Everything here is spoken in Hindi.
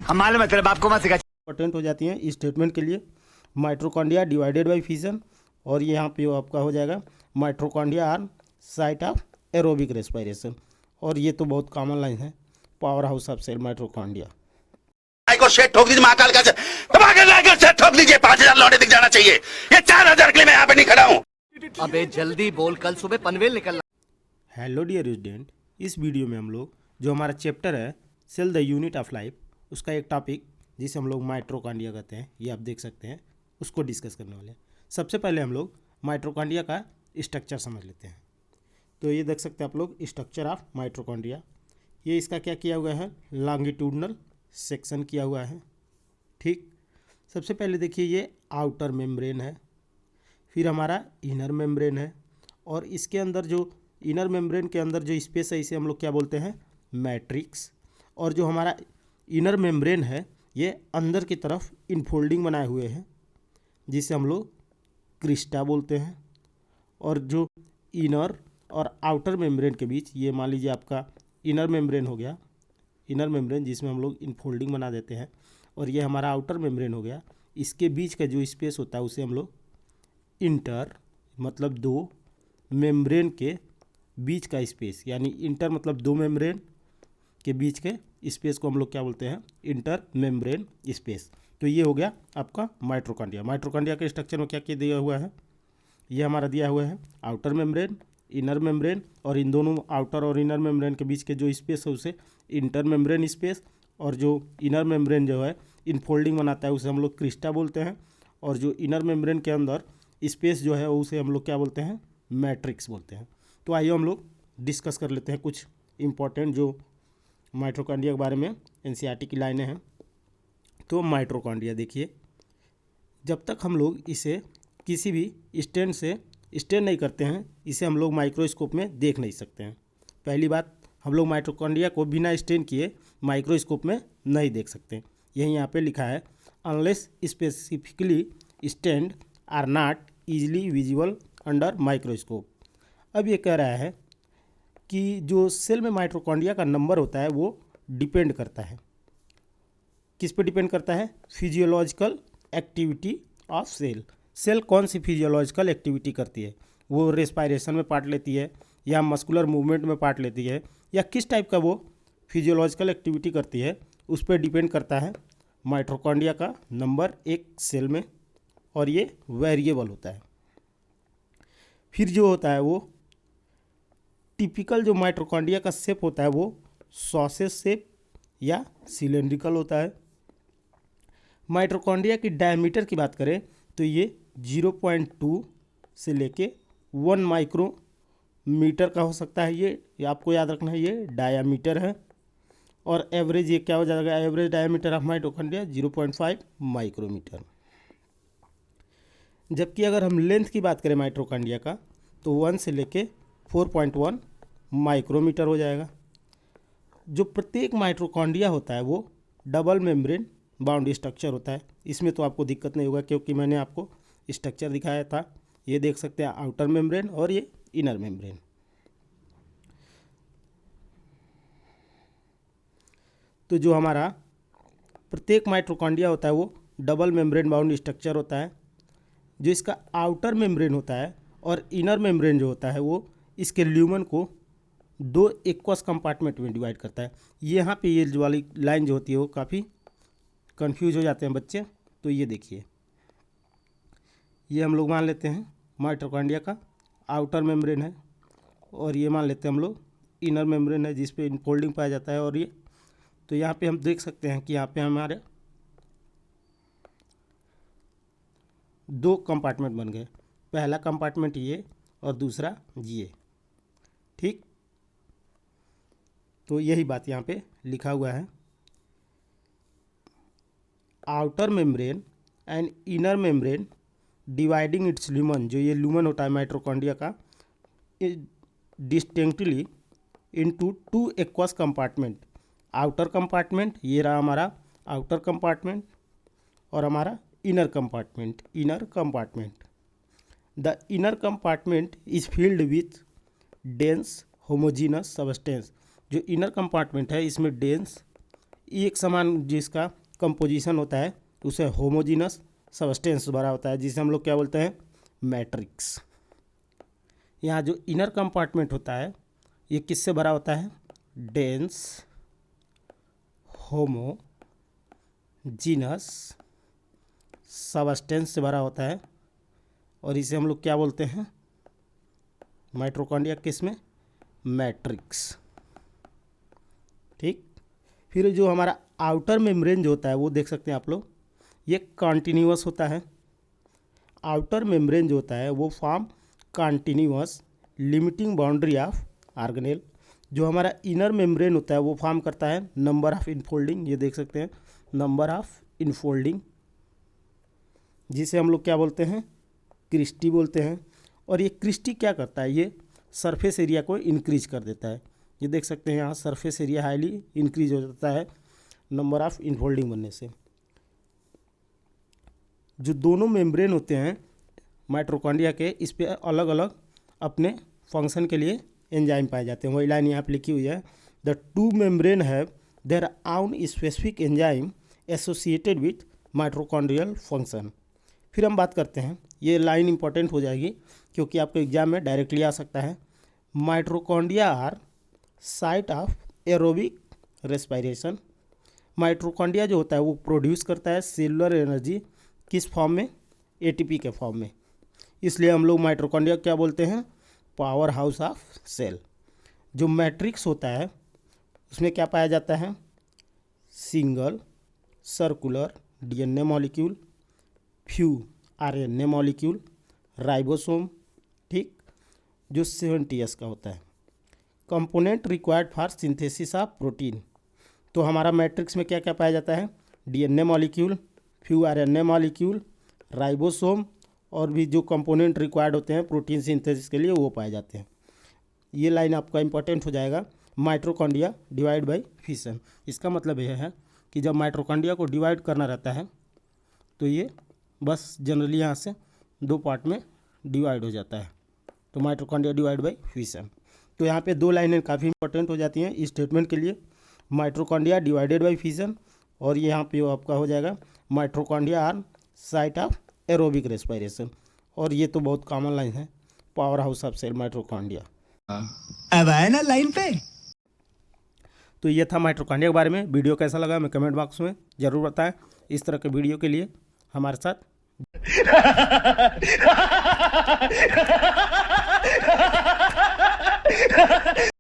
हम मालूम है तेरे बाप को मत सिखा। इंपॉर्टेंट हो जाती हैं स्टेटमेंट के लिए। माइट्रोकॉन्ड्रिया डिवाइडेड बाय फिजन, और ये यहाँ पे आपका हो जाएगा mitochondria are site of aerobic respiration. और ये तो बहुत कॉमन लाइन है, power house of cell mitochondria. को शेट ठोक दीजिए, महाकाल का दबाकर लाकर शेट ठोक दीजिए। 5000 लौटे दिख जाना चाहिए। ये 4000 के लिए मैं यहाँ पे नहीं खड़ा हूँ। अबे जल्दी बोल, कल सुबह पनवेल निकलना। हेलो डियर स्टूडेंट, इस वीडियो में हम लोग जो हमारा चैप्टर है cell the unit of life, उसका एक टॉपिक जिसे हम लोग माइट्रोकॉन्ड्रिया कहते हैं, ये आप देख सकते हैं, उसको डिस्कस करने वाले हैं। सबसे पहले हम लोग माइट्रोकॉन्ड्रिया का स्ट्रक्चर समझ लेते हैं। तो ये देख सकते हैं आप लोग स्ट्रक्चर ऑफ माइट्रोकॉन्ड्रिया। ये इसका क्या किया हुआ है, लॉन्गिट्यूडनल सेक्शन किया हुआ है। ठीक, सबसे पहले देखिए ये आउटर मेम्ब्रेन है, फिर हमारा इनर मेम्ब्रेन है, और इसके अंदर जो इनर मेम्ब्रेन के अंदर जो स्पेस है इसे हम लोग क्या बोलते हैं, मैट्रिक्स। और जो हमारा इनर मेम्ब्रेन है ये अंदर की तरफ इनफोल्डिंग बनाए हुए हैं जिसे हम लोग क्रिस्टा बोलते हैं। और जो इनर और आउटर मेम्ब्रेन के बीच, ये मान लीजिए आपका इनर मेम्ब्रेन हो गया, इनर मेम्ब्रेन जिसमें हम लोग इनफोल्डिंग बना देते हैं, और ये हमारा आउटर मेम्ब्रेन हो गया। इसके बीच का जो स्पेस होता है उसे हम लोग इंटर, मतलब दो मेम्ब्रेन के बीच का स्पेस, यानी इंटर मतलब दो मेम्ब्रेन के बीच के स्पेस को हम लोग क्या बोलते हैं, इंटर मेम्ब्रेन स्पेस। तो ये हो गया आपका माइट्रोकॉन्ड्रिया। माइट्रोकॉन्ड्रिया के स्ट्रक्चर में क्या क्या दिया हुआ है, ये हमारा दिया हुआ है आउटर मेम्ब्रेन, इनर मेम्ब्रेन, और इन दोनों आउटर और इनर मेम्ब्रेन के बीच के जो स्पेस है उसे इंटर मेम्ब्रेन स्पेस, और जो इनर मेम्ब्रेन जो है इनफोल्डिंग बनाता है उसे हम लोग क्रिस्टा बोलते हैं, और जो इनर मेम्ब्रेन के अंदर स्पेस जो है उसे हम लोग क्या बोलते हैं, मैट्रिक्स बोलते हैं। तो आइए हम लोग डिस्कस कर लेते हैं कुछ इंपॉर्टेंट जो माइट्रोकॉन्ड्रिया के बारे में एनसीईआरटी की लाइनें हैं। तो माइट्रोकॉन्ड्रिया देखिए, जब तक हम लोग इसे किसी भी स्टैंड से स्टैंड नहीं करते हैं इसे हम लोग माइक्रोस्कोप में देख नहीं सकते हैं। पहली बात, हम लोग माइट्रोकॉन्ड्रिया को बिना स्टैंड किए माइक्रोस्कोप में नहीं देख सकते। यही यहाँ पे लिखा है, unless specifically stained are not easily visible under microscope. अब ये कह रहा है कि जो सेल में माइट्रोकॉन्ड्रिया का नंबर होता है वो डिपेंड करता है, किस पे डिपेंड करता है, physiological activity of cell. Cell कौन सी फिजियोलॉजिकल एक्टिविटी करती है, वो रेस्पायरेशन में पार्ट लेती है या मस्कुलर मूवमेंट में पार्ट लेती है, या किस टाइप का वो फिजियोलॉजिकल एक्टिविटी करती है, उस पर डिपेंड करता है माइट्रोकॉन्ड्रिया का नंबर एक सेल में, और ये वेरिएबल होता है। फिर जो होता है वो टिपिकल जो माइट्रोकॉन्ड्रिया का शेप होता है वो सॉसेज शेप या सिलेंड्रिकल होता है। माइट्रोकॉन्ड्रिया की डायमीटर की बात करें तो ये 0.2 से लेके 1 माइक्रोमीटर का हो सकता है। ये आपको याद रखना है, ये डायामीटर है। और एवरेज ये क्या हो जाएगा, average diameter of mitochondria 0.5 micrometre. जबकि अगर हम लेंथ की बात करें माइट्रोकॉन्ड्रिया का तो 1 से लेके 4.1 माइक्रोमीटर हो जाएगा। जो प्रत्येक माइट्रोकॉन्ड्रिया होता है वो डबल मेम्ब्रेन बाउंड स्ट्रक्चर होता है। इसमें तो आपको दिक्कत नहीं होगा क्योंकि मैंने आपको स्ट्रक्चर दिखाया था। ये देख सकते हैं आउटर मेम्ब्रेन और ये इनर मेम्ब्रेन। तो जो हमारा प्रत्येक माइट्रोकॉन्ड्रिया होता है वो डबल मेम्ब्रेन बाउंड स्ट्रक्चर होता है। जो इसका आउटर मेम्ब्रेन होता है और इनर मेम्ब्रेन जो होता है वो इसके ल्यूमन को दो एक्वस कंपार्टमेंट में डिवाइड करता है। यहाँ पे ये जो वाली लाइन जो होती है वो काफ़ी कंफ्यूज हो जाते हैं बच्चे। तो ये देखिए, ये हम लोग मान लेते हैं माइट्रोकॉन्ड्रिया का आउटर मेम्ब्रेन है, और ये मान लेते हैं हम लोग इनर मेम्ब्रेन है जिस पे इनफोल्डिंग पाया जाता है। और ये तो यहाँ पे हम देख सकते हैं कि यहाँ पे हमारे दो कंपार्टमेंट बन गए, पहला कंपार्टमेंट ये और दूसरा ये। ठीक, तो यही बात यहाँ पे लिखा हुआ है, outer membrane and inner membrane dividing it's lumen. जो ये ल्यूमन होता है माइट्रोकॉन्ड्रिया का, distinctly into 2 aqueous compartment. Outer compartment ये रहा हमारा आउटर कंपार्टमेंट, और हमारा inner compartment the inner compartment is filled with dense homogeneous substance. जो इनर कंपार्टमेंट है इसमें डेंस एक समान जिसका कंपोजिशन होता है उसे होमोजीनस सबस्टेंस भरा होता है, जिसे हम लोग क्या बोलते हैं, मैट्रिक्स। यहाँ जो इनर कंपार्टमेंट होता है ये किससे भरा होता है, डेंस होमोजीनस सबस्टेंस से भरा होता है, और इसे हम लोग क्या बोलते हैं, माइटोकॉन्ड्रिया किसमें, मैट्रिक्स। ठीक। फिर जो हमारा आउटर मेम्ब्रेन जो होता है वो देख सकते हैं आप लोग, ये कॉन्टिन्यूअस होता है। आउटर मेम्ब्रेन जो होता है वो form continuous limiting boundary of organelle. जो हमारा इनर मेम्ब्रेन होता है वो फॉर्म करता है नंबर ऑफ इनफोल्डिंग, ये देख सकते हैं नंबर ऑफ इनफोल्डिंग, जिसे हम लोग क्या बोलते हैं, क्रिस्टी बोलते हैं। और ये क्रिस्टी क्या करता है, ये सरफेस एरिया को इंक्रीज कर देता है। ये देख सकते हैं यहाँ सरफेस एरिया हाईली इंक्रीज हो जाता है नंबर ऑफ इनफोल्डिंग बनने से। जो दोनों मेम्ब्रेन होते हैं माइटोकॉन्ड्रिया के, इस पे अलग अलग अपने फंक्शन के लिए एंजाइम पाए जाते हैं। वही लाइन यहाँ पे लिखी हुई है, the two membrane have their own specific enzyme associated with mitochondrial function. फिर हम बात करते हैं, ये लाइन इंपॉर्टेंट हो जाएगी क्योंकि आपको एग्जाम में डायरेक्टली आ सकता है। Mitochondria are site of aerobic respiration. Mitochondria जो होता है वो प्रोड्यूस करता है सेलुलर एनर्जी किस फॉर्म में, एटीपी के फॉर्म में। इसलिए हम लोग माइटोकॉन्ड्रिया क्या बोलते हैं, पावर हाउस ऑफ सेल। जो मैट्रिक्स होता है उसमें क्या पाया जाता है, single circular DNA molecule, few RNA molecule, ribosome, ठीक, जो 70S का होता है। Component required for synthesis of protein. तो हमारा मैट्रिक्स में क्या क्या पाया जाता है, DNA molecule, few RNA molecule, ribosome, और भी जो कंपोनेंट रिक्वायर्ड होते हैं प्रोटीन सिंथेसिस के लिए वो पाए जाते हैं। ये लाइन आपका इंपॉर्टेंट हो जाएगा, माइटोकॉन्ड्रिया डिवाइड बाय फिशन। इसका मतलब यह है कि जब माइटोकॉन्ड्रिया को डिवाइड करना रहता है तो ये बस जनरली यहाँ से 2 पार्ट में डिवाइड हो जाता है, तो माइटोकॉन्ड्रिया डिवाइड बाय फिशन। तो यहाँ पे 2 लाइनें काफ़ी इंपॉर्टेंट हो जाती हैं इस स्टेटमेंट के लिए, माइटोकॉन्ड्रिया डिवाइडेड बाय फिशन, और ये यहाँ पे आपका हो जाएगा mitochondria are site of aerobic respiration. और ये तो बहुत कॉमन लाइन है, power house of cell mitochondria. अब आए ना लाइन पे। तो ये था माइटोकॉन्ड्रिया के बारे में। वीडियो कैसा लगा मैं कमेंट बॉक्स में ज़रूर बताएं। इस तरह के वीडियो के लिए हमारे साथ